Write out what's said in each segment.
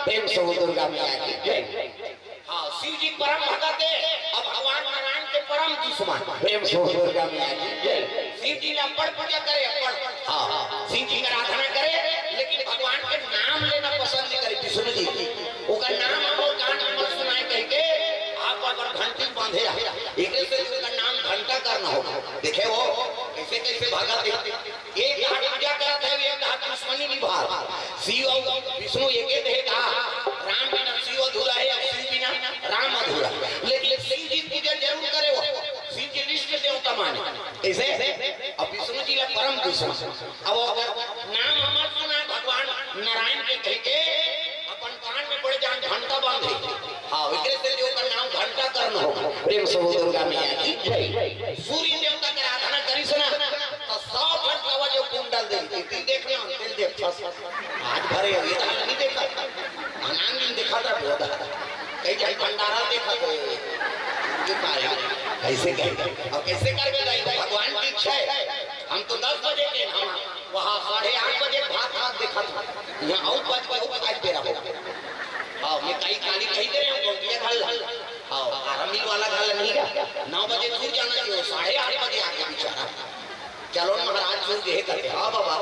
प्रेम से दुर्गा मैया की जय। हाँ, शिव जी परम भगत है और भगवान नारायण के परम दुश्मन। प्रेम से दुर्गा मैया की जय। शिव जी ने अपर पूजा करे, अपर हाँ शिव जी की आराधना करे, लेकिन भगवान के नाम लेना पसंद नहीं करे। विष्णु जी उनका नाम हमको कान में मत सुनाए कह के आप अगर घंटी बांधे एक से उनका नाम घंटा करना होगा। देखे वो कैसे कैसे भगत है, एक हाथ पूजा करता है, एक हाथ दुश्मनी निभा। शिव और विष्णु एक ही कहा राम बिना शिव अधूरा है, शिव बिना राम अधूरा। लेकिन शिव जी पूजा जरूर करे, वो शिव जी इष्ट देवता माने ऐसे। अब विष्णु जी का परम दुश्मन। अब नाम हमार सुना भगवान नारायण के कह के अपन कान में बड़े जान घंटा बांधे। हाँ, विग्रह से देव का नाम घंटा करना होगा। प्रेम से दुर्गा मैया की जय। सूर्य देवता की आराधना करी सुना तो 100 घंटा जो कुंडल देती थी, देखना दिल देख आज भरे ये तो नहीं देखा, अनांग दिन देखा था बहुत, कई जगह भंडारा देखा तो ये पाया कैसे कह और कैसे करके जाएगा। भगवान की इच्छा है। हम तो 10 बजे के हम वहाँ 8:30 बजे भात देखा था, यहाँ और 5 बजे आज बेरा हो। हाँ, मैं कई काली कही दे रहे हूँ, ये घल हाँ आरामी वाला घल नहीं गया। 9 बजे दूर जाना चाहिए, 8:30 बजे आके बिचारा चलो महाराज सूर ये करते। हाँ बाबा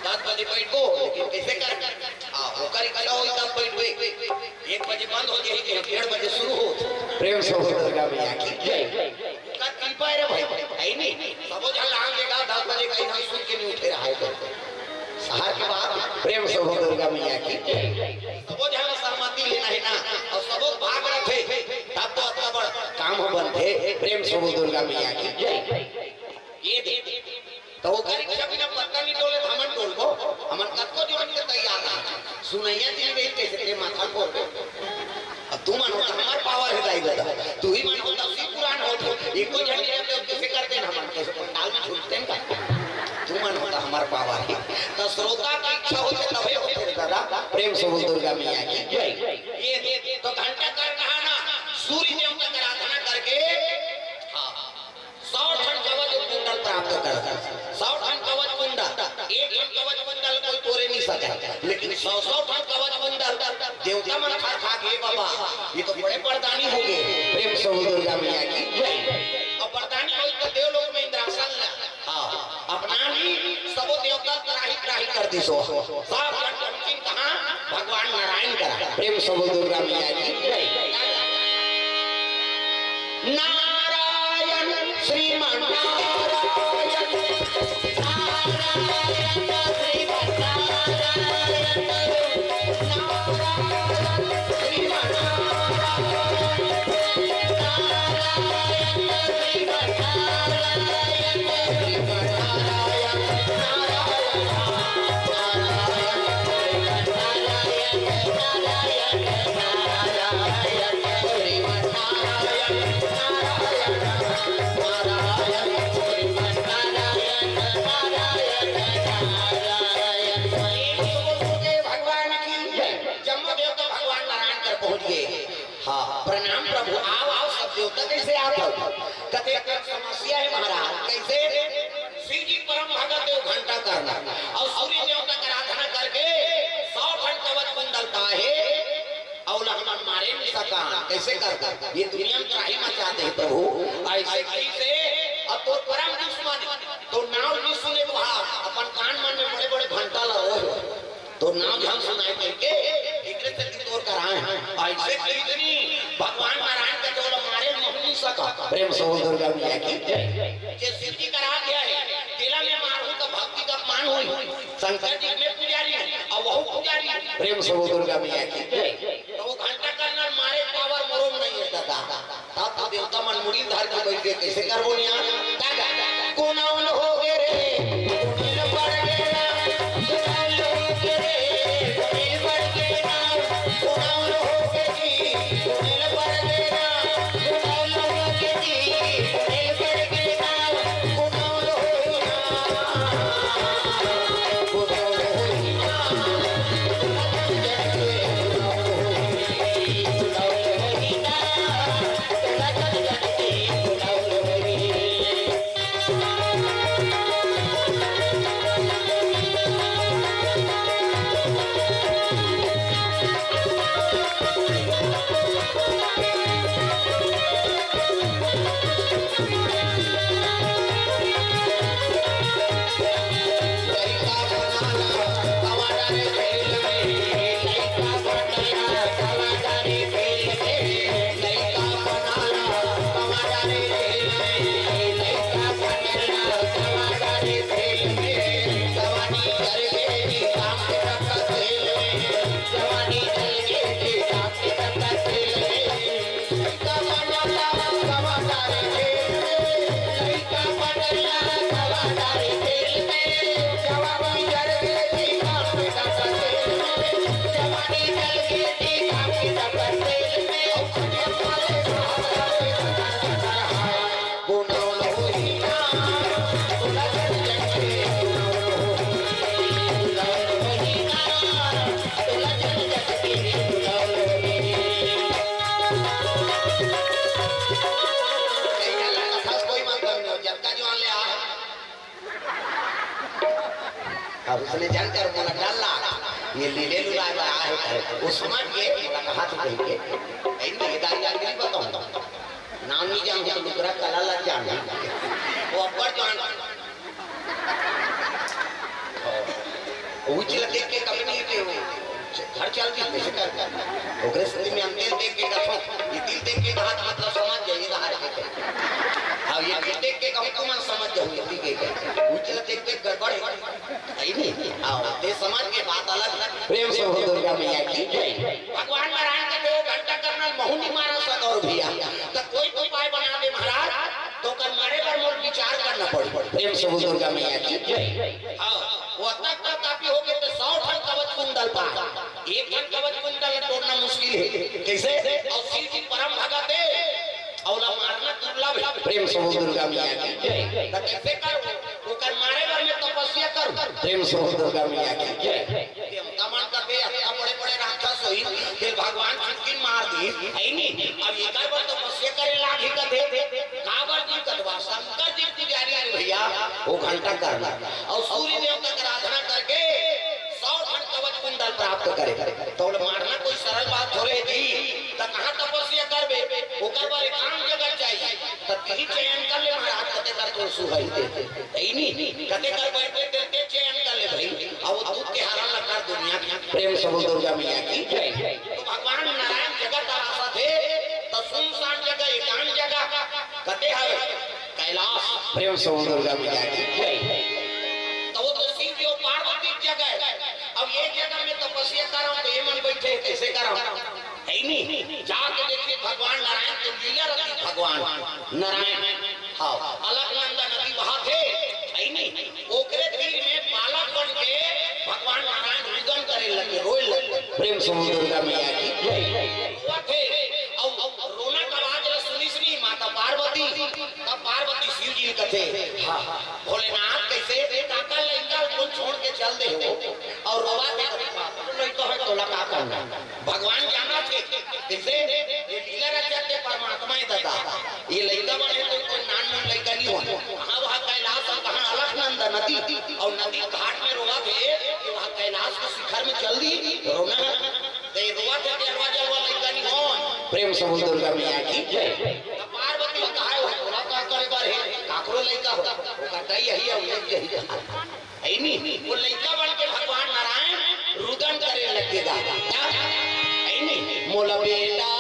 10 बजे बैठ को, लेकिन कैसे कर हाँ होकर इकट्ठा हो तब बैठ 1 बजे बंद हो जाए, 1:30 बजे शुरू हो। प्रेम से दुर्गा मैया की जय। का कृपा है रे भाई, है नहीं सब जन लांग लेगा 10 बजे कहीं ना सुन के नहीं उठे रहा है सहार के बाद। प्रेम से दुर्गा मैया की जय। सब जन सहमति लेना है ना, और सब भाग रखे तब तो अच्छा बड़ काम हो बनते। प्रेम से दुर्गा मैया की जय। ये दे तो वो गरीब शब्द ना पत्ता नहीं डोले हमन डोल को हमन कब को जोड़ के तैयार है। सुनैया जी वे कैसे के माथा को अब तू मानो तो हमार पावर है दाई दादा, तू ही मानो तो सी पुरान हो तो एको झंडे तो कैसे करते हैं हमन कैसे पंडाल में छूटते हैं का। तू मानो तो हमार पावर है तो श्रोता की इच्छा हो तो तबे होते दादा। प्रेम से दुर्गा मैया की जय। ये तो घंटा कर कहा ना सूर्य देवता की आराधना करके 100 ठन कवच कुंडल प्राप्त करता। 100 ठन कवच कुंडल, एक ठन कवच कुंडल कोई तोड़े नहीं सका, लेकिन 100 ठन कवच कुंडल देवता मन खा खा के बाबा ये तो बड़े वरदानी हो गए। प्रेम से दुर्गा मैया की जय। और वरदानी हो तो देवलोक में इंद्रासन हाँ अपना ही सब देवता त्राही कर दी सो सब अंतिम कहां भगवान नारायण करा। प्रेम से दुर्गा मैया की जय। नारायण श्रीमन नारायण नारायण श्रीमन नारायण नारायण श्रीमन नारायण नारायण श्रीमन नारायण श्रीमन नारायण नारायण हाँ प्रणाम प्रभु आओ आओ सब देवता कैसे आप कते समस्या है महाराज कैसे। शिव जी परम भगत देव घंटा करना और सूर्य देवता की आराधना करके 100 ठन कवच कुंडल है और हम मारे नहीं सका कैसे करता। ये दुनिया में त्राही मचाते हैं प्रभु ऐसे कहीं से। अब तो परम दुश्मन तो नाम नहीं सुने अपन कान मन में बड़े बड़े घंटा लगो तो नाम हम सुनाए करके एक से तोड़ कर आए ऐसे इतनी भगवान नारायण का जोड़ मारे नहीं सका। प्रेम से दुर्गा मैया की जय। जे शिव जी करा गया है तेला में मारू तो भक्ति का मान हुई, शंकर जी में पुजारी और वह पुजारी। प्रेम से दुर्गा मैया की जय। तो वो घंटा करना मारे पावर मरोम नहीं है दादा तब देवता मन मुड़ी धार के बैठ के कैसे करबो यहां कोन हो गए रे पड़ गए Thank you. अब उसने जानकर बोला डाला ये लीले लुला रहा है वो समझ के बोला हाथ धो के ऐसे ये दाई जान नहीं बताऊं नाम नहीं जान तो दूसरा कला लग जान वो अब्बर जान वो चल देख के कभी के घर चलती कैसे कर ओकरे स्थिति में हम तेल देख के कथो ये दिल देख के हाथ मतलब समझ जाइए हाथ के हां ये दिल देख के कहूं तुम समझ जाओ ये के वो चल देख के गड़बड़ है नहीं आओ ते समझ के बात अलग प्रेम से हो दुर्गा मैया की जय भगवान नारायण के दो घंटा करना बहुनी मारा सदौर भैया तो कोई उपाय बना दे महाराज तो कर मारे पर मोर विचार करना पड़े प्रेम से हो दुर्गा मैया की जय हां वो तक काफी हो गए तो 100 ठन कवच कुंडल पा एक ठन कवच कुंडल तोड़ना मुश्किल है कैसे और शिव जी परम भगत है औला मारना दुर्लभ है प्रेम से दुर्गा मैया की जय तो कैसे कर वो कर मारे बर में तपस्या कर प्रेम से दुर्गा मैया की जय देवता मान का दे बड़े बड़े राक्षस होई फिर भगवान चुटकी मार दी है नहीं अब एक बार तपस्या करे लागी का दे काबर जी कटवा शंकर जी पुजारी है भैया वो घंटा करना और सूर्य देवता की आराधना करके 100 ठन कवच कुंडल प्राप्त करे तो मारना कोई सरल बात थोड़े जी त कहां तपस्या करबे ओकर बारे काम जगह चाहिए त तिही चयन कर ले महाराज कते कर तो सुहाई दे ऐनी कते कर बैठे देते चयन कर ले भाई अब दूध के हरण लगा दुनिया प्रेम से दुर्गा मैया की जय तो भगवान नारायण जगत आशा थे तो सुनसान जगह एकांत जगह कते है कैलाश प्रेम से दुर्गा मैया की जय तो वो तो शिव जी पार्वती जगह अब ये जगह में तपस्या करो तो ये मन बैठे कैसे करो है नहीं जाके देखिए भगवान नारायण के लीला रखी भगवान नारायण हाँ अलकनंदा नदी वहां थे है नहीं ओकरे तीर में बालक बन के भगवान नारायण रुदन करे लगे रोए लगे प्रेम से दुर्गा मैया की जय थे और रोना का आवाज सुनी माता पार्वती तब पार्वती शिव जी कथे हां भोलेनाथ कैसे काका लइका को छोड़ के चल दे हो और रोवा दे लइका है तोला का करना भगवान जाना थे कैसे ये लीला रचते परमात्मा ही दाता ये लइका बने तो कोई नान लइका नहीं हो हां वहां कैलाश और कहां अलकनंदा नदी और नदी घाट में रोवा थे कि वहां कैलाश के शिखर में चल दी रोना ते रोवा थे जलवा जलवा लइका नहीं हो प्रेम से दुर्गा मैया की जय पार्वती कहा है तोला का करे बार है काकरो लइका हो वो कहता यही है यही है नहीं वो लइका बन के भगवान नारायण रुदन करे लगेगा है नहीं मोला बेटा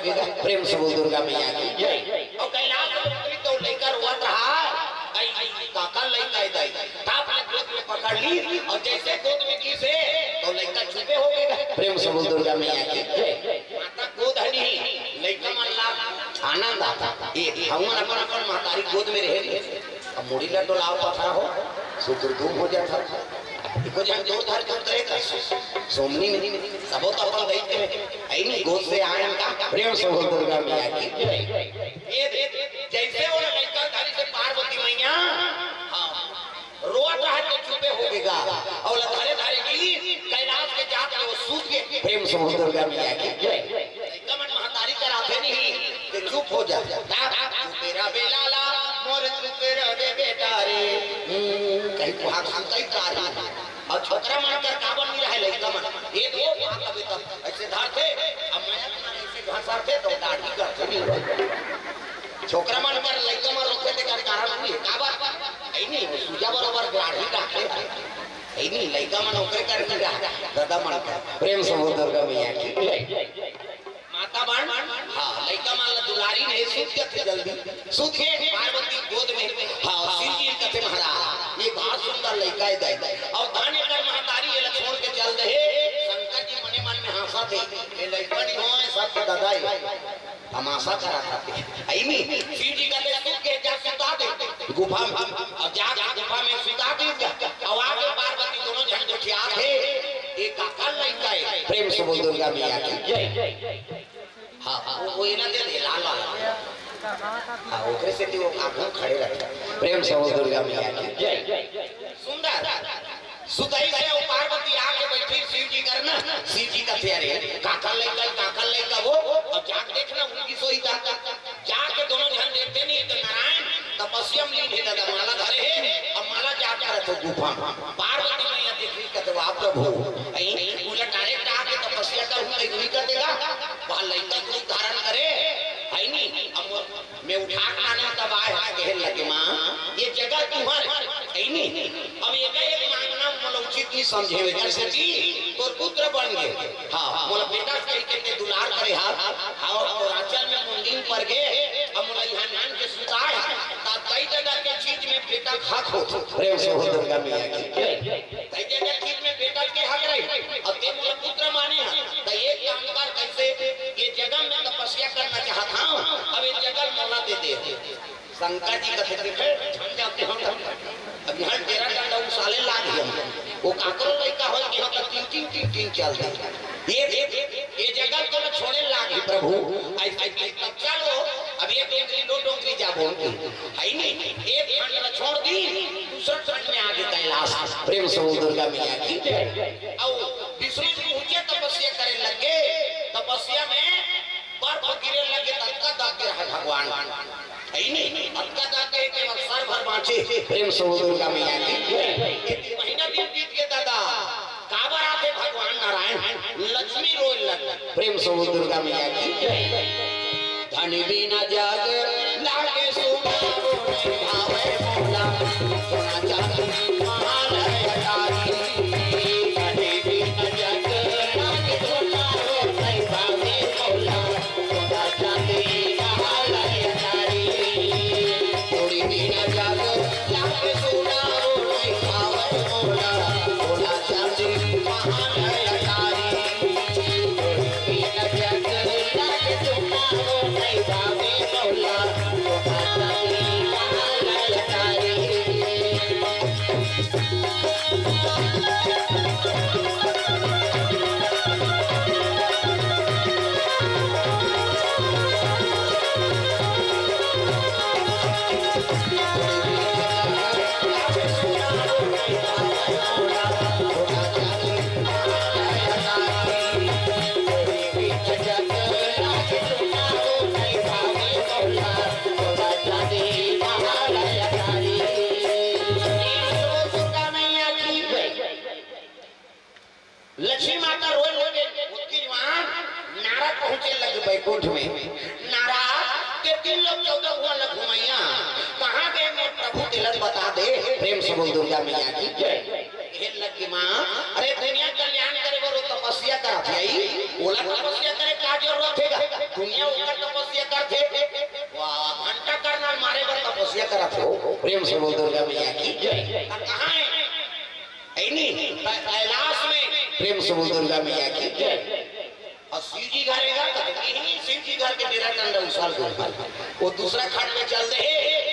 लगेगा। प्रेम से बोल दुर्गा मैया की जय। और कैलाश में उतरी तो लेकर हुआ रहा काका लड़का इधर ताप ने गोद में पकड़ ली और जैसे गोद में की से तो लड़का छुपे हो गएगा। प्रेम से बोल दुर्गा मैया की जय। माता गोद हनी लड़का मन ला आनंद आता ये हम अपन अपन महतारी गोद में रहे अब मुड़ी ला डोलाव पथरा हो सुकुर धूम हो जाता को जन दो धर कर रहेगा सोमनी में सबो तो अपन गई थे आई नहीं गोद से आए का। प्रेम से बोल दुर्गा मैया की जय। ये जैसे वो लड़का धारी से पार्वती मैया हां रोट रहा तो चुपे हो गएगा और धारे धारे की कैलाश के जात में वो सूत के। प्रेम से बोल दुर्गा मैया की जय। एकदम महतारी कराते नहीं कि चुप हो जा तेरा बेलाला मोर तेरा दे बेटा रे कहीं को हाथ सुनता ही तारी और छोकरा मन कर काबन नहीं रहे लड़का मन ये दो बात अभी तक ऐसे धार थे अब मैं ऐसे घासर थे तो दाढ़ी करते नहीं छोकरा मन कर लड़का मन रोके थे कर कारण नहीं काबा ऐ नहीं सुजा बराबर दाढ़ी रखे ऐ नहीं लड़का मन ओकरे कर नहीं दादा मन कर। प्रेम से बोल दुर्गा मैया की जय। माता बन हां लड़का मान दुलारी नहीं सूत के जल्दी सूत के पार्वती गोद में हां शिव जी कहते महाराज ये बहुत सुंदर लड़का है दाई और धान कर महतारी ये छोड़ के चल रहे शंकर जी मने मन में हंसा थे ये लड़का नहीं हो सब ददाई तमाशा करा था आई नहीं शिव जी कहते सूत के जा सुता दे गुफा में और जा गुफा में सुता दे और आगे पार्वती दोनों जन जोठिया थे एक काका लड़का है। प्रेम से बोल दुर्गा मैया की जय। हां वो इना दे लाल हां ओकरे से वो आंखों खड़े रहे। प्रेम से बोल दुर्गा मैया की जय। सुंदर सुताई से वो पार्वती आके बैठी शिव जी करना शिव जी का प्यारे काका लड़का वो और जाके देखना उनकी सोई था जाके दोनों जन देखते नहीं तो नारायण तपस्या में लीन है दादा माला धरे है अब माला जाके रखो गुफा पार्वती मैया देख रही कहते वाह प्रभु ऐ उलट डायरेक्ट आके तपस्या कर हूं नहीं कर देगा वहां लड़का को धारण करे है नहीं अब मैं उठा के आने तब आए कहने लगे मां ये जगह तुम्हारे है नहीं अब एक मांगना मोला उचित नहीं समझे वजह से जी तोर पुत्र बन गए हां मोला बेटा कह के दुलार करे हाथ और तोराचल में मुंडीन पर गए अब मोला यहां नान के सुताए ता कई जगह के चीज में बेटा हक हो। प्रेम से बोल दुर्गा मैया की जय। कई जगह चीज में बेटा के हक रही अब ते मोला पुत्र माने त एक काम कर कैसे ये जगह में तपस्या करना चाहता हूं अब ये जगह मोला दे दे शंकर जी का थे छन जाते हम अब यहां तेरा डंडा उसाले लाग गया वो काकरो लड़का हो कि हम तीन चल जाए ये जगह तो छोड़े लागे प्रभु चलो अब एक डोंगरी दो डोंगरी जा बोल है नहीं एक खंड छोड़ दी दूसरा खंड में आगे कैलाश। प्रेम से दुर्गा मैया की जय। और विष्णु जी ऊंचे तपस्या करे लगे तपस्या में बर्फ गिरे लगे तत्का दाते रहे भगवान है नहीं तत्का दाते के अवसर भर बांचे। प्रेम से दुर्गा मैया की जय। महीना दिन बीत के दादा काबर आते भगवान नारायण लक्ष्मी रोए लग। प्रेम से दुर्गा मैया की जय। धनी बिना जाग लागे सोना रोने भावे मोला सोना चांदी महालय तारी धनी बिना जाग लागे सोना रोने भावे मोला सोना चांदी महालय तारी थोड़ी बिना जाग लागे सोना रोने भावे मोला सोना चांदी महालय तारी बिना जाग लागे सोना लक्ष्मी माता रोए लगे उसकी जवान नारद पहुंचे लगे बैकुंठ में नारद के 3 लोग 14 हुआ लग घुमैया कहां गए मैं प्रभु तिलक बता दे। प्रेम से बोल दुर्गा मैया की जय। हे लगी मां अरे दुनिया कल्याण करे वो तपस्या कर थे आई ओला तपस्या करे का जरूरत है दुनिया ओकर तपस्या करथे वाह घंटा करना मारे बर तपस्या करत हो प्रेम से बोल दुर्गा मैया की जय कहां है ऐनी कैलाश में प्रेम से बोल दुर्गा मैया की जय और शिव जी घर यही शिव जी घर के डेरा टंडा उसाल वो दूसरा खंड में चल दे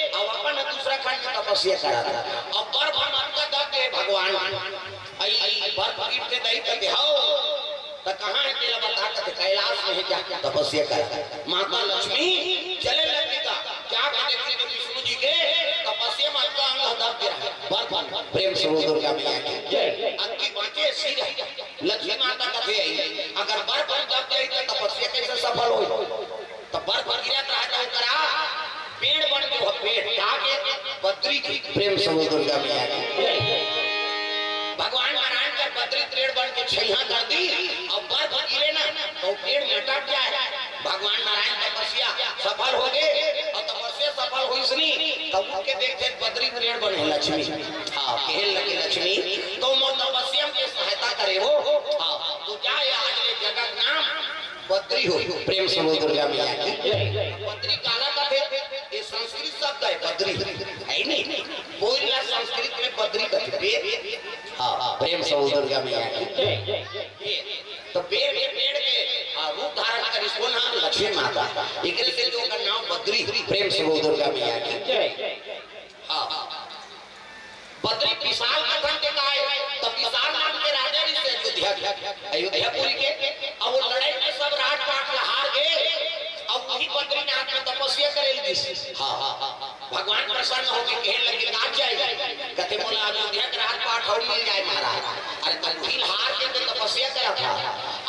अब अपन दूसरा खंड में तपस्या करा था अब पर भगवान का दे भगवान आई बर फकीर से दई कर देहाओ तो कहां है तेरा बता के कैलाश में है क्या तपस्या करा माता लक्ष्मी चले लगी का क्या कहते थे विष्णु जी के तपस्या मत का अंग दब गया बर प्रेम से बोल दुर्गा मैया की जय अंकी बांचे सिर लक्ष्मी माता का थे अगर बर दब गई तो तपस्या कैसे सफल हो तो बर गिरा रहा करा पेड़ बन गयो पेड़ क्या के बद्री की प्रेम से बोल दुर्गा मैया की भगवान नारायण का बद्री पेड़ बन के छैया कर दी अब बर गिरे ना तो पेड़ में अटक जाए भगवान नारायण तपस्या सफल हो गए और तपस्या सफल हुई सुनी तब उनके देखते बद्री पेड़ बने लक्ष्मी हाँ कहल लगी लक्ष्मी तो मो तपस्या के सहायता करे हो हाँ तो जाए आज ले जगत नाम बद्री हो प्रेम से बोल दुर्गा मैया की बद्री काला का थे ये संस्कृत शब्द है बद्री है नहीं बोलना संस्कृत में बद्री का पेड़ हाँ प्रेम से बोल दुर्गा मैया की तो पेड़ के रूप धारण कर इसको नाम लक्ष्मी माता एकरे से जो का नाम बद्री प्रेम से बोल दुर्गा मैया की हाँ बद्री विशाल कथन के का है तब विशाल नाम के राजा जी से अयोध्यापुरी के अब वो लड़ाई में सब राज पाट हार गए अब वही बद्रीनाथ में तपस्या करेल भगवान प्रसन्न होके कहने लगे नाच जाए कहते बोला अयोध्या के राज पाट और मिल जाए महाराज अरे तब वही हार के तो तपस्या करा था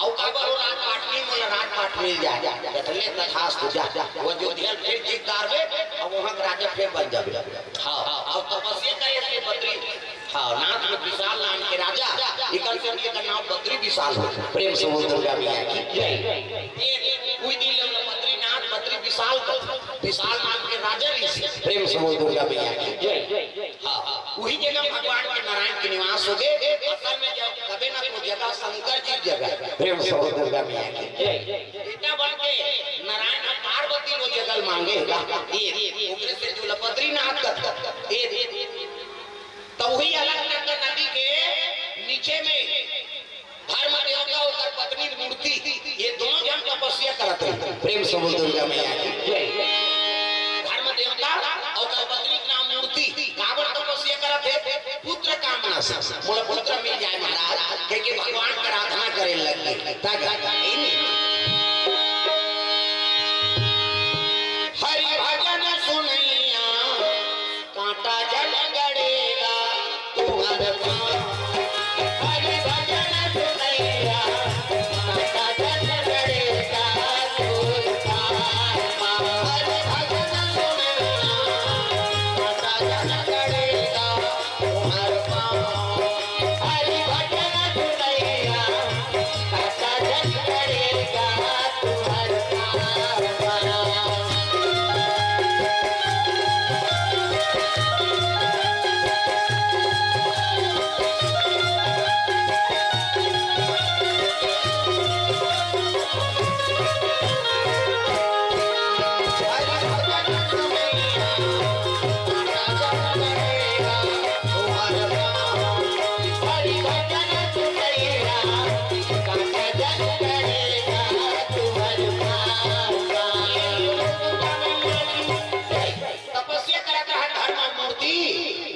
और कब वो राज पाट नहीं बोला राज पाट मिल जाए कहते तथास्तु जा वो अयोध्या फिर जीत दारवे और वहां का राजा फिर बन जावे हां और तपस्या करे से बद्री हाँ नाथ में विशाल नाम के राजा इकल से उनका नाम बद्री विशाल हो प्रेम से बोल दुर्गा मैया की जय कोई दिन बद्रीनाथ बद्री विशाल नाम के राजा ऋषि प्रेम से बोल दुर्गा मैया की जय हाँ वही जगह भगवान के नारायण के निवास हो गए असल में जब कभी ना कोई जगह शंकर जी जगह प्रेम से बोल दुर्गा मैया की जय बेटा बन के नारायण पार्वती वो जगह मांगेगा ये से जो बद्रीनाथ का तो वही अलकनंदा नदी के नीचे में धर्म देवता और पत्नी मूर्ति ये दोनों जन तपस्या करते हैं प्रेम से बोल दुर्गा मैया की जय धर्म देवता और पत्नी नाम मूर्ति काबर तपस्या करते थे पुत्र कामना से बोला पुत्र मिल जाए महाराज क्योंकि भगवान का आराधना करे लगे ताकि हरि भजन सुनैया कांटा जल गड़ेगा तुम्हारे हरि भजन सुनैया कांटा जल गड़ेगा हरि भजन सुनैया कांटा जल गड़ेगा तुम्हारे हरि भजन सुनैया कांटा जल गड़ेगा तुम्हारे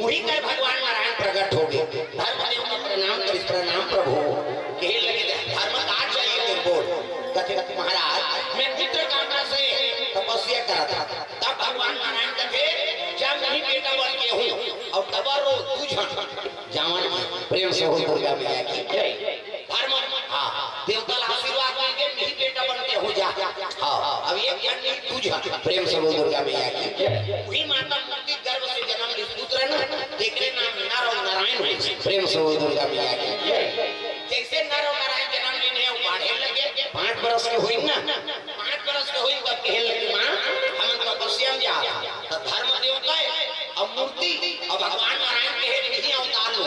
वही कर भगवान नारायण प्रकट हो गए धर्म देव का प्रणाम प्रभु कहे लगे धर्म काज चाहिए तेरे बोल कहते महाराज मैं मित्र कामना से तपस्या करा था तब भगवान नारायण कहे जब नहीं बेटा बन के हूँ और तबारो तुझ जवान प्रेम से हो दुर्गा मैया की जय धर्म हाँ देवता आशीर्वाद देंगे नहीं बेटा बन के हो जा हाँ अब ये ज्ञान नहीं तुझ प्रेम से हो दुर्गा मैया की जय वही माता मूर्ति गर्भ से जन्म ली पुत्र ना देखने नाम नर और नारायण हुए प्रेम से हो दुर्गा मैया की जय जैसे नर और नारायण जन्म लेने बढ़े लगे 5 बरस के हुई ना 5 बरस के हुई तब कहे लगे मां हम तपस्या में जा तो धर्म देवता है अब मूर्ति और भगवान नारायण कहे नहीं अवतार लो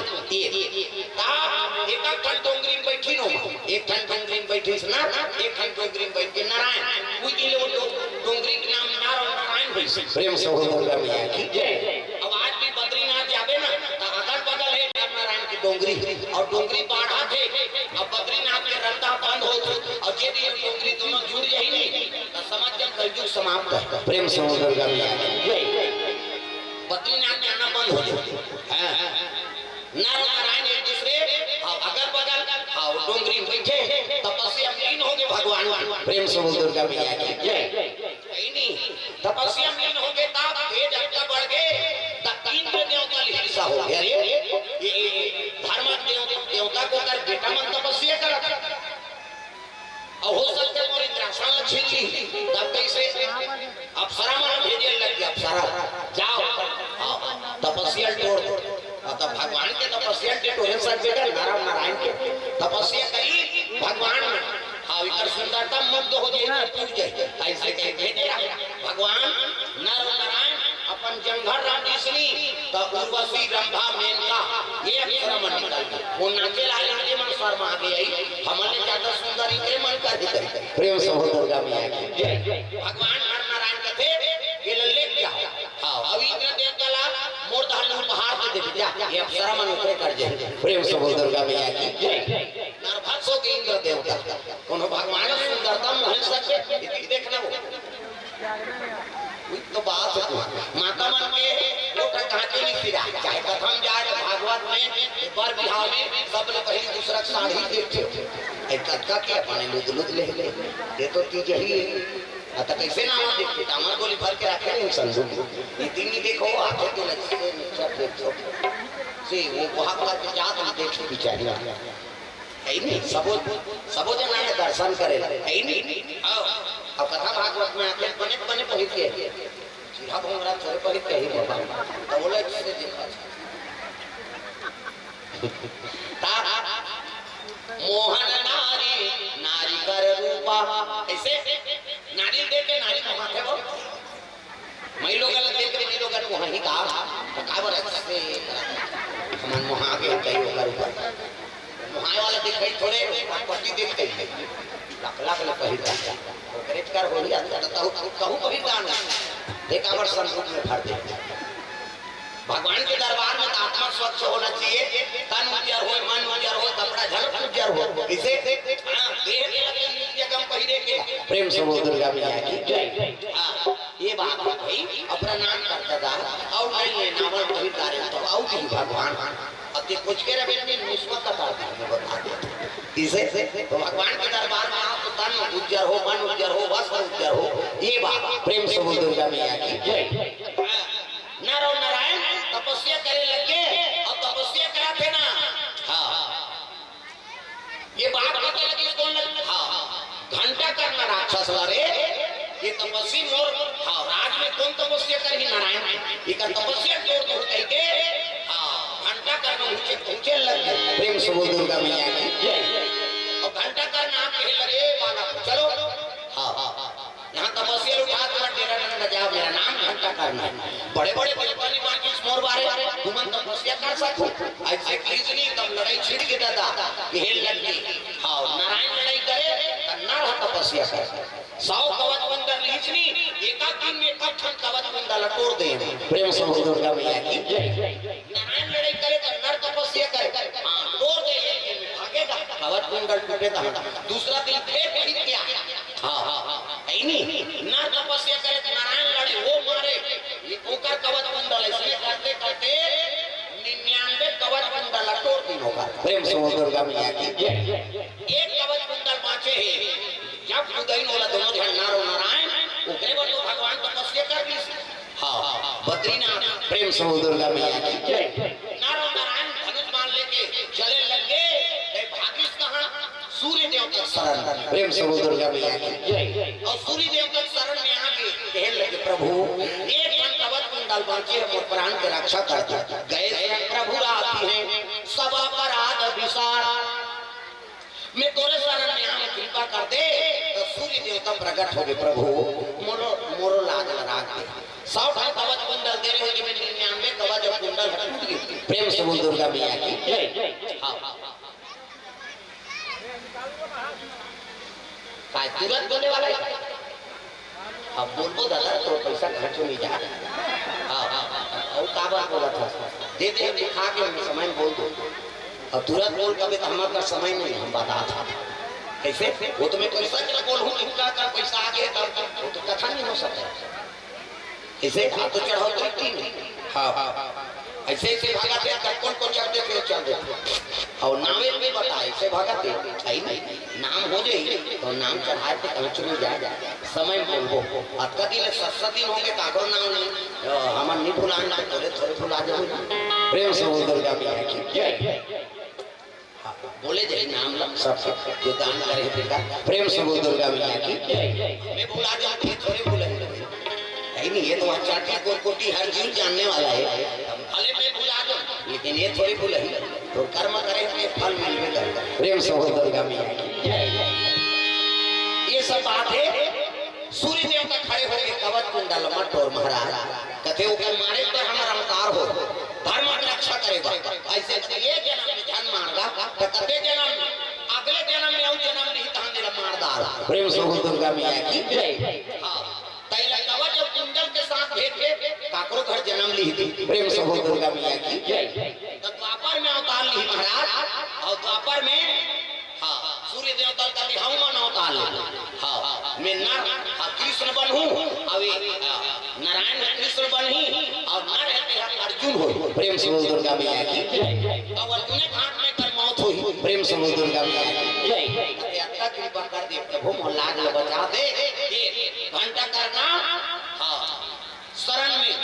एक ठन डोंगरी में बैठी नो एक ठन डोंगरी में बैठे ना एक खन डोंगरी में बैठ के नारायण कोई के लिए वो डोंगरी के नाम नारायण वैसे प्रेम से हो दुर्गा मैया की जय। अब आज भी बद्रीनाथ जावे ना तो अगल बगल है नारायण की डोंगरी और डोंगरी बाढ़ा थे। अब बद्रीनाथ के रास्ता बंद हो और यदि डोंगरी दोनों जुड़ जाई नहीं तो समझ जब कलयुग समाप्त है। प्रेम से हो दुर्गा मैया की जय। बद्रीनाथ जाना बंद हो जाए नारायण एक दूसरे अगल बगल डोंगरी में बैठे तपस्या में लीन हो गए भगवान। प्रेम से हो दुर्गा मैया की जय। नहीं तपस्या में लीन हो गए तब तेज अग्नि बढ़ गए तब इंद्र देवता हिस्सा हो गया। ये धर्म देवता को कर बेटा मन तपस्या कर और हो सकते और इंद्रासन छीन ली तब कैसे अप्सरा मन भेजे लग गया अप्सरा जाओ तपस्या तोड़ तब भगवान के तपस्या के टोरे सर बेटा नारायण के तपस्या करी भगवान में इकर सुंदरता मुग्ध हो जाए टूट जाए ऐसे कह भेजे भगवान नारायण अपन जंघर रानीसनी तो उर्वशी रंभा मेनका ये अप्सरा मन निकल वो नाचे लाले मन शर्मा आ गई हमने ज्यादा सुंदर इनके मन कर दी। प्रेम से हो दुर्गा मैया की जय। भगवान नारायण कहते ये ले क्या अब इंद्र देवता ला मोर धन उपहार दे दे जा ये अप्सरा मन ऊपर कर जाए। प्रेम से हो दुर्गा मैया की जय। नरभक्ष हो के इंद्र देवता कोनो भगवान सुंदरता मोहन सकते देखना वो तो बात है माता मन के लोटा कांटे नहीं फिरा चाहे कथम जाए भागवत में एक बार बिहार में सब लोग पहले दूसरा साड़ी देखते एक कटका के अपने लुद ले ये तो चीज ही आता कैसे ना हम देखते हमार गोली भर के रखे हैं संजू ये दिन ही देखो आंखों के लच्छे सब देखो से वो वहां पर के जात हम देखो बिचारी है नहीं सबो जना ने दर्शन करे है नहीं अब कथा भागवत में आके बने पहिर के सीधा भोंगरा छोरे पहिर के ही बाबा तो बोले से देखा ता मोहन नारी नारी कर रूपा ऐसे नारी देख के नारी को माथे वो मैं लोग देख के लोग वहां ही कहा तो का बोले से समान मोहा के कहीं होगा ऊपर मोहाय वाला दिख गई थोड़े पट्टी देख गई लाख पहिर करेक्ट कर हो लिया कहूं कभी दान देखा वर्ष संरूप में भर दे। भगवान के दरबार में आत्मा स्वच्छ होना चाहिए तन उज्जर हो मन उज्जर हो कपड़ा झलक उज्जर हो इसे जगह पहिरे के प्रेम से हो दुर्गा मैया की जय। ये बात भाई अपना नाम करता था और नहीं है नावल कभी तारे तो आओ भी भगवान अति कुछ के रवे में निस्बत का बता दे इसे तो भगवान के दरबार में आप तो तन उज्जर हो मन उज्जर हो वस्त्र उज्जर हो ये बात प्रेम से हो दुर्गा मैया की जय। नारायण तपस्या करे लगे और तपस्या कराते ना ये बात पता लगी कौन घंटा करना राक्षस वाले ये तपस्वी मोर राज में कौन तपस्या करी नारायण ये का तपस्या जोर जोर करके घंटा करना ऊंचे लग गए। प्रेम से हो दुर्गा मैया की जय। और घंटा करना कहे लगे बाला चलो यहाँ तपस्या उठा कर तेरा नाम जा मेरा नाम घंटा करना है बड़े बड़े बलवानी बाकी मोर बारे तुम तपस्या कर सको ऐसे किसनी तब लड़ाई छिड़ के दादा ये लग गई नारायण लड़ाई करे नर तपस्या कर 100 कवच बंदर लीचनी एक दिन में कठन कवच बंदर लटोड़ दे। प्रेम से हो दुर्गा मैया की जय। नारायण लड़ाई करे तो नर तपस्या करे तोड़ दे भागेगा कवच बंदर टूटेगा दूसरा दिन फिर खरीद के आया नहीं नर तपस्या करे तो नारायण लड़े वो मारे ओकर कवच बंदर इसलिए करते करते 99 कवच बंदर लटोड़ दिन होगा। प्रेम से हो दुर्गा मैया की जय। एक कवच बंदर बाँचे है जब उदयन होला दोनों ध्यान नारो नारायण ओकरे पर तो भगवान तपस्या कर ली बद्रीनाथ। प्रेम से हो दुर्गा मैया की जय। नारो नारायण धनुष बाण लेके चले लगे भागिस कहां सूर्य देवता शरण। प्रेम से हो दुर्गा मैया की जय। और सूर्य देवता शरण में आके कहने लगे प्रभु एक मन कवच कुंडल बांचे मोर प्राण के रक्षा करते गए प्रभु आती है सब अपराध विसार मैं तोरे शरण में आने कृपा कर दे तो सूर्य देवता प्रकट हो गए प्रभु मोरो लाज लगा के 100 कवच कुंडल दे रहे हैं 99 कवच कुंडल टूट गए। प्रेम से हो दुर्गा मैया की जय। काय तुरंत बोले वाला है? अब बोल दादा तो पैसा खर्च नहीं जा। और का बात बोला था? दे दे दिखा के हम समय बोल दो। अब तुरंत बोल कभी तो हमारा समय नहीं हम बता था। कैसे? वो तो मैं तो सच में बोल हूँ इनका का पैसा आ गया तब वो तो कथा नहीं हो सकता। ऐसे हाथ तो चढ़ाओ तो नहीं। हाँ ऐसे ऐसे भागाते कौन को चढ़ते थे चल देते और नामे भी बताए ऐसे भागाते है नहीं नाम हो जाए तो नाम चढ़ाए थे कहीं चुन जाए समय बोल आज का दिन 7 दिन होंगे काको नाम नहीं हमार नहीं भुलाना थोड़े थोड़े भुला जाओ प्रेम से बोल दुर्गा मैया की जय। बोले जाए नाम सब जो दान करे बेटा प्रेम से बोल दुर्गा मैया की जय। मैं भुला जाऊँ थोड़े भूले नहीं ये तो चाटी कोटी हर जीव जानने वाला है भले मैं भुला दूं लेकिन ये थोड़ी भूले तो कर्म करे तो फल मिलने करेगा। प्रेम से बोल दुर्गा मैया की जय। ये सब बात है सूर्य देवता खड़े हो गए कवच कुंडल मठ और महाराज कथे ऊपर मारे पर हमारा अवतार हो धर्म की रक्षा करेगा ऐसे ये जन्म में धन मारगा तो कते जन्म अगले जन्म में और जन्म नहीं कहां दे मार डाल। प्रेम से बोल दुर्गा मैया की जय। हां तैला कवच और कुंडल के साथ भेद के काकरो घर जन्म ली थी। प्रेम से बोल दुर्गा मैया की जय। तो द्वापर में अवतार ली महाराज और द्वापर में हां सूर्य देवता का हम मन अवतार ले हां मैं नर कृष्ण बनूं अब नारायण कृष्ण बनही और नर है अर्जुन हो। प्रेम से बोल दुर्गा मैया की जय। और अर्जुन ने घाट में कर मौत हुई। प्रेम से बोल दुर्गा मैया की जय। अत्ता कृपा कर दे प्रभु मोहल्ला के बचा दे घंटा करना हां शरण में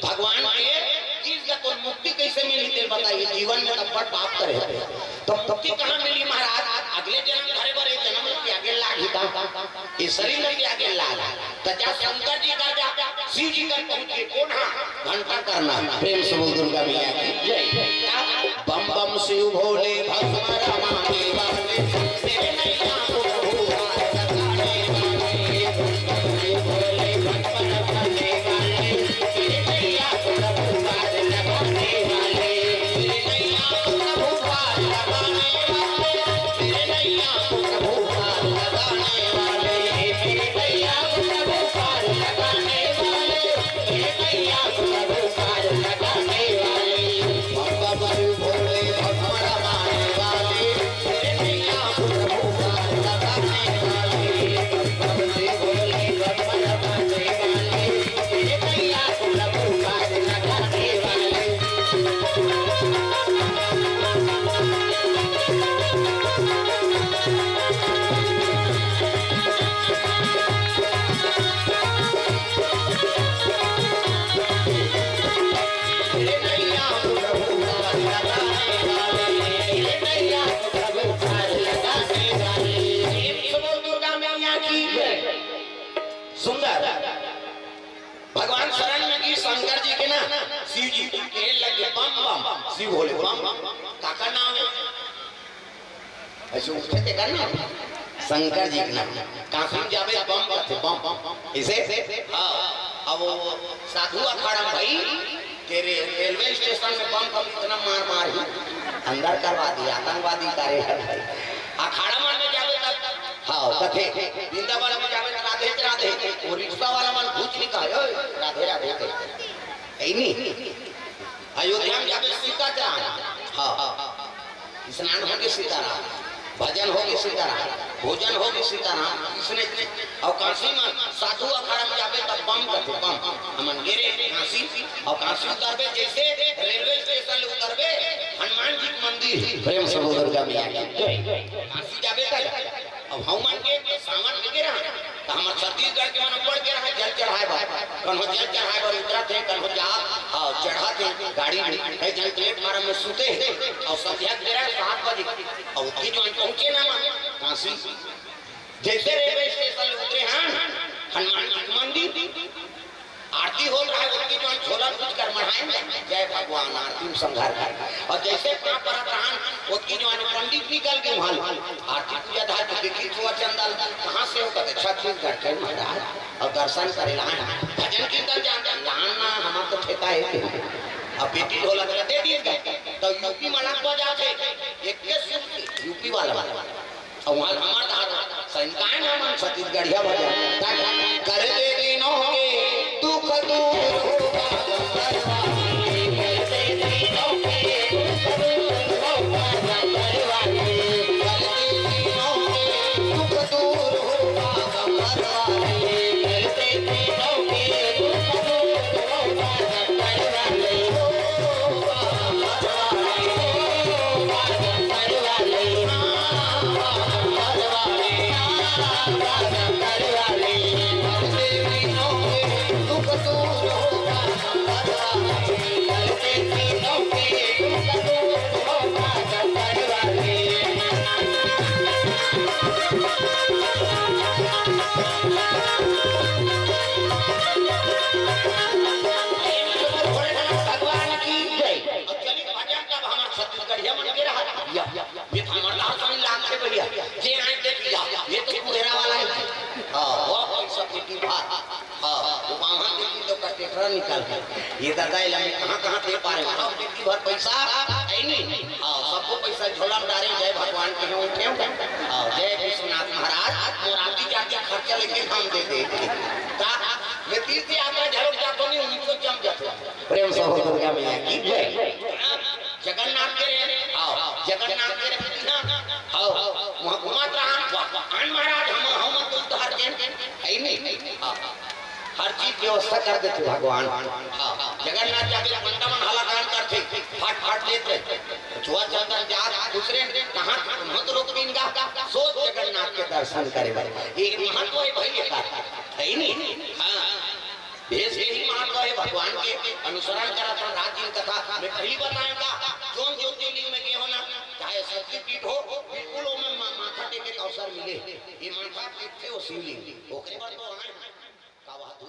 भगवान के चीज का तो मुक्ति कैसे मिली तेरे बताइए जीवन में तब बात करे तो मुक्ति कहां मिली महाराज अगले जन्म घरे भरे जन्म के आगे लागी का ये शरीर के आगे लाग तजा शंकर जी का जा शिव जी का पहुंच के कौन हां घंटा करना। प्रेम से बोल दुर्गा मैया की जय। बम बम शिव भोले भस्म रमाने वाले तेरे नैया प्रभु भगवान शरण में की शंकर जी के ना शिव जी के लगे बम बम शिव भोले बम काका नाम है ऐसे उठे थे करना शंकर जी के नाम काफी जावे बम करते बम इसे हां अब वो साधु अखाड़ा भाई तेरे रेलवे स्टेशन में बम का इतना मार मार ही अंदर करवा दिया आतंकवादी करे अखाड़ा मारने जावे तब हां कथे वृंदावन में जावे राधे राधे और रिक्शा वाला मन पूछ लिखा है राधे राधे ऐ नहीं अयोध्या में जावे सीताराम हां स्नान होके सीताराम भजन होके सीताराम भोजन होके सीताराम इसने और काशी में साधु अखाड़ा में जावे तब बम करते बम हमन गिरे काशी और काशी उतरबे जैसे रेलवे स्टेशन उतरबे हनुमान जी मंदिर। प्रेम से बोल दुर्गा मैया की जय। काशी जावे तक अब हनुमान के सामान लगे रहा तो हमर छत्तीसगढ़ के मन पड़ के रहा जल चढ़ाए बा कन्हो जल चढ़ाए और उतरा थे कन्हो जा और चढ़ा थे गाड़ी में है जल प्लेट मारा में सूते और संध्या के 7 बजे और उतनी जो पहुंचे ना काशी जैसे रेलवे स्टेशन उतरे हैं हनुमान जी मंदिर आरती हो रहा है उनकी जो झोला कुछ कर मढ़ाएंगे जय भगवान आरती संघार कर और जैसे पांच परप्राण उसकी जो पंडित निकल के वहां आरती पूजा धार के देखी छुआ चंदल कहां से होकर छत्तीसगढ़ के महाराज और दर्शन करे लान भजन कीर्तन जान लाना हमार तो ठेका है अब बेटी ढोला दे दिए गए तो यूपी मलक बजा थे एक यूपी वाला और वहां हमार संतान हमन छत्तीसगढ़िया भजा कर दे दिनों के दुख दूर होगा करवाले कर दे दिनों के दुख दूर होगा करवाले कर दे दिनों के दुख दूर होगा करवाले कर दे दिनों के दुख दूर होगा करवाले जे आए देख लिया ये तो कुहरा वाला है हां वो पैसा पीटी भात हां वो वहां देखी तो का टेकरा निकाल के ये दादा इला में कहां दे पा रहे हो पीटी भर पैसा है नहीं हां सबको पैसा झोला में डाले जय भगवान के उठे हां जय विश्वनाथ महाराज मोराती जाके खर्चा लेके हम दे दे का मैं तीर्थ यात्रा झलक जातो नहीं उनको जम जातो प्रेम से बोल दुर्गा मैया की जय जगन्नाथ के आओ जगन्नाथ के आओ वहां घुमात रहा आन महाराज हम तो हर दिन है नहीं हर चीज व्यवस्था कर देते भगवान जगन्नाथ जाके मंडपन हलाकान करते फाट फाट देते छुआ चलता जा दूसरे कहां मत रोक बिंगा सोच जगन्नाथ के दर्शन करे भाई ये महत्व है भाई का है नहीं हां भेष के ही महत्व है भगवान के अनुसरण करा था रात दिन कथा मैं पहली बताऊंगा जोन ज्योतिर्लिंग में गए हो ना चाहे शक्तिपीठ हो बिल्कुल में माथा टेके का अवसर मिले ये माथा पीठ थे वो शिवलिंग ओके पर तो का बात